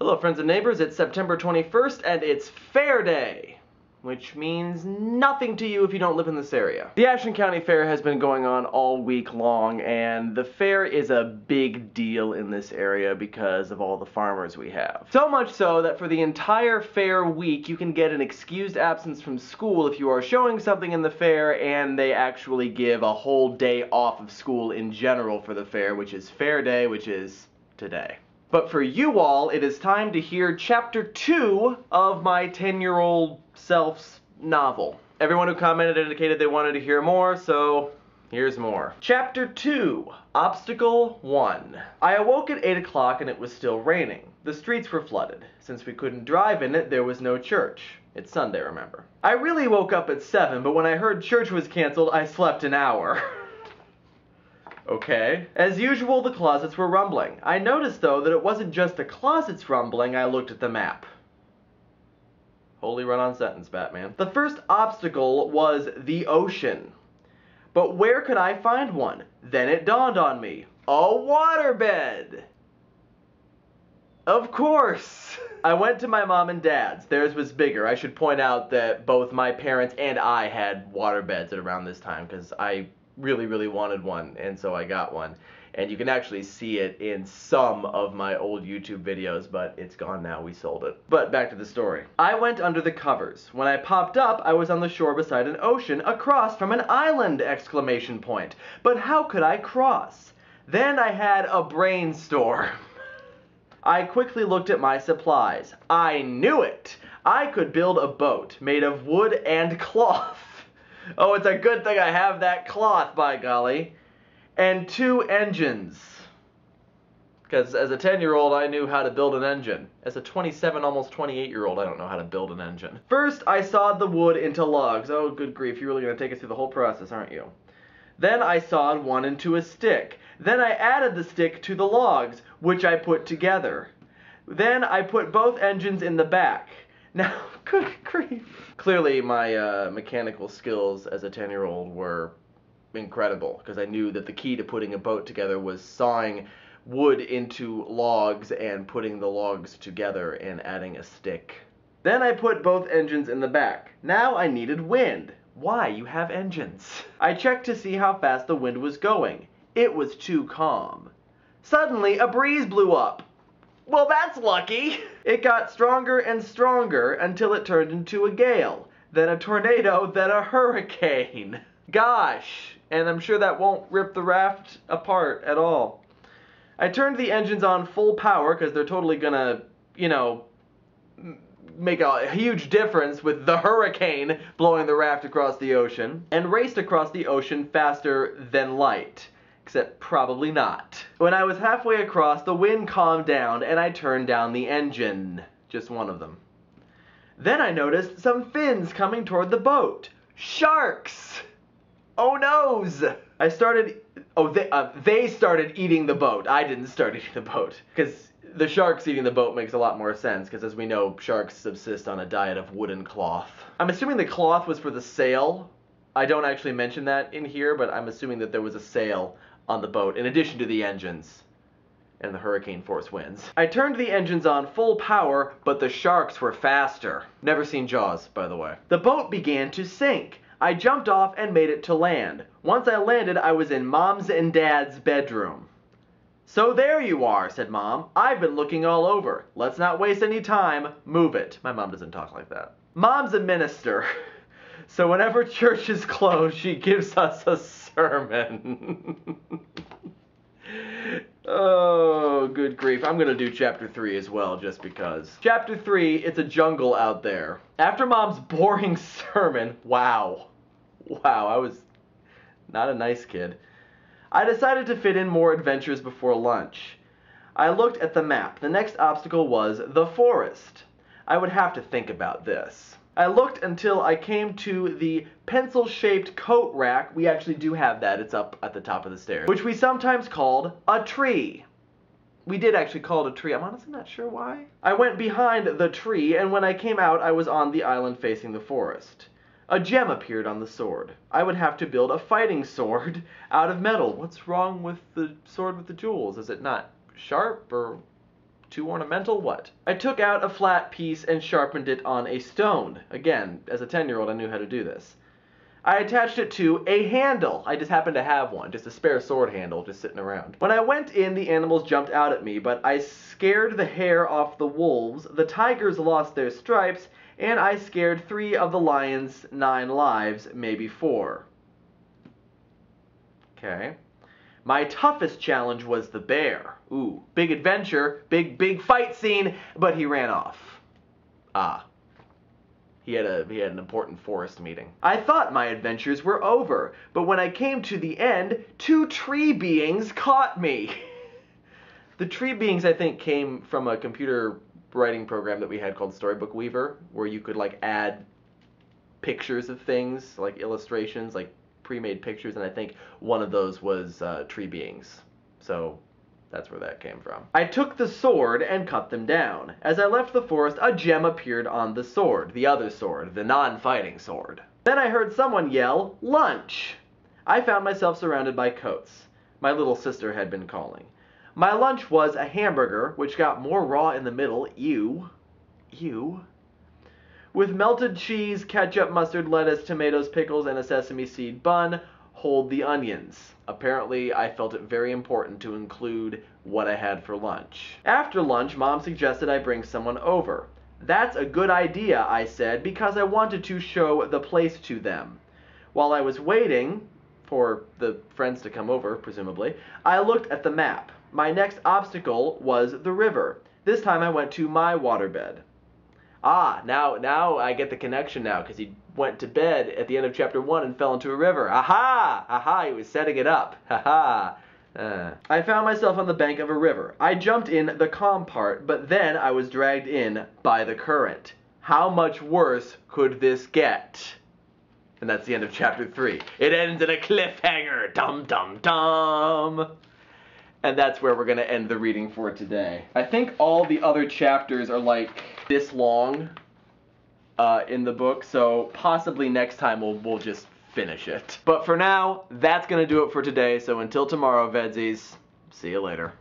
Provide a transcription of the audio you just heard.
Hello friends and neighbors, it's September 21st and it's Fair Day, which means nothing to you if you don't live in this area. The Ashland County Fair has been going on all week long, and the fair is a big deal in this area because of all the farmers we have. So much so that for the entire fair week you can get an excused absence from school if you are showing something in the fair, and they actually give a whole day off of school in general for the fair, which is Fair Day, which is today. But for you all, it is time to hear Chapter 2 of my 10-year-old self's novel. Everyone who commented indicated they wanted to hear more, so here's more. Chapter 2, Obstacle 1. I awoke at 8 o'clock and it was still raining. The streets were flooded. Since we couldn't drive in it, there was no church. It's Sunday, remember. I really woke up at 7, but when I heard church was canceled, I slept an hour. Okay. As usual, the closets were rumbling. I noticed, though, that it wasn't just the closets rumbling. I looked at the map. Holy run-on sentence, Batman. The first obstacle was the ocean. But where could I find one? Then it dawned on me. A waterbed! Of course! I went to my mom and dad's. Theirs was bigger. I should point out that both my parents and I had waterbeds at around this time, because I really wanted one, and so I got one. And you can actually see it in some of my old YouTube videos, but it's gone now, we sold it. But back to the story. I went under the covers. When I popped up, I was on the shore beside an ocean, across from an island! Exclamation point. But how could I cross? Then I had a brainstorm. I quickly looked at my supplies. I knew it! I could build a boat made of wood and cloth. Oh, it's a good thing I have that cloth, by golly. And 2 engines. Because as a 10-year-old, I knew how to build an engine. As a 27, almost 28-year-old, I don't know how to build an engine. First, I sawed the wood into logs. Oh, good grief, you're really going to take us through the whole process, aren't you? Then I sawed one into a stick. Then I added the stick to the logs, which I put together. Then I put both engines in the back. Now, good grief. Clearly, my mechanical skills as a 10-year-old were incredible, because I knew that the key to putting a boat together was sawing wood into logs and putting the logs together and adding a stick. Then I put both engines in the back. Now I needed wind. Why? You have engines. I checked to see how fast the wind was going. It was too calm. Suddenly, a breeze blew up. Well, that's lucky! It got stronger and stronger until it turned into a gale, then a tornado, then a hurricane. Gosh, and I'm sure that won't rip the raft apart at all. I turned the engines on full power, because they're totally gonna, you know, make a huge difference with the hurricane blowing the raft across the ocean, and raced across the ocean faster than light. Except probably not. When I was halfway across, the wind calmed down and I turned down the engine. Just one of them. Then I noticed some fins coming toward the boat. Sharks! Oh noes! I started... Oh, they started eating the boat. I didn't start eating the boat. Because the sharks eating the boat makes a lot more sense, because as we know, sharks subsist on a diet of wood and cloth. I'm assuming the cloth was for the sail. I don't actually mention that in here, but I'm assuming that there was a sail on the boat, in addition to the engines and the hurricane force winds. I turned the engines on full power, but the sharks were faster. Never seen Jaws, by the way. The boat began to sink. I jumped off and made it to land. Once I landed, I was in Mom's and Dad's bedroom. So there you are, said Mom. I've been looking all over. Let's not waste any time. Move it. My mom doesn't talk like that. Mom's a minister. So whenever church is closed, she gives us a sermon. Oh, good grief. I'm gonna do Chapter 3 as well, just because. Chapter 3, it's a jungle out there. After Mom's boring sermon, wow, I was not a nice kid. I decided to fit in more adventures before lunch. I looked at the map. The next obstacle was the forest. I would have to think about this. I looked until I came to the pencil-shaped coat rack. We actually do have that. It's up at the top of the stairs. Which we sometimes called a tree. We did actually call it a tree. I'm honestly not sure why. I went behind the tree, and when I came out, I was on the island facing the forest. A gem appeared on the sword. I would have to build a fighting sword out of metal. What's wrong with the sword with the jewels? Is it not sharp or Too ornamental? What? I took out a flat piece and sharpened it on a stone. Again, as a 10-year-old, I knew how to do this. I attached it to a handle. I just happened to have one, just a spare sword handle just sitting around. When I went in, the animals jumped out at me, but I scared the hair off the wolves, the tigers lost their stripes, and I scared 3 of the lions' 9 lives, maybe 4. Okay. My toughest challenge was the bear. Ooh, big adventure, big fight scene, but he ran off. Ah. He had an important forest meeting. I thought my adventures were over, but when I came to the end, 2 tree beings caught me. The tree beings, I think, came from a computer writing program that we had called Storybook Weaver, where you could like add pictures of things, like illustrations, like pre-made pictures, and I think one of those was tree beings. So that's where that came from. I took the sword and cut them down. As I left the forest, a gem appeared on the sword, the other sword, the non-fighting sword. Then I heard someone yell, "Lunch!" I found myself surrounded by coats. My little sister had been calling. My lunch was a hamburger, which got more raw in the middle, ew, with melted cheese, ketchup, mustard, lettuce, tomatoes, pickles, and a sesame seed bun. Hold the onions. Apparently, I felt it very important to include what I had for lunch. After lunch, Mom suggested I bring someone over. That's a good idea, I said, because I wanted to show the place to them. While I was waiting for the friends to come over, presumably, I looked at the map. My next obstacle was the river. This time I went to my waterbed. Ah, now I get the connection now, because he went to bed at the end of chapter 1 and fell into a river. Aha! Aha, he was setting it up. Ha ha. I found myself on the bank of a river. I jumped in the calm part, but then I was dragged in by the current. How much worse could this get? And that's the end of chapter 3. It ends in a cliffhanger. Dum dum dum. And that's where we're going to end the reading for today. I think all the other chapters are like this long in the book, so possibly next time we'll just finish it. But for now, that's going to do it for today, so until tomorrow, VEDSies, see you later.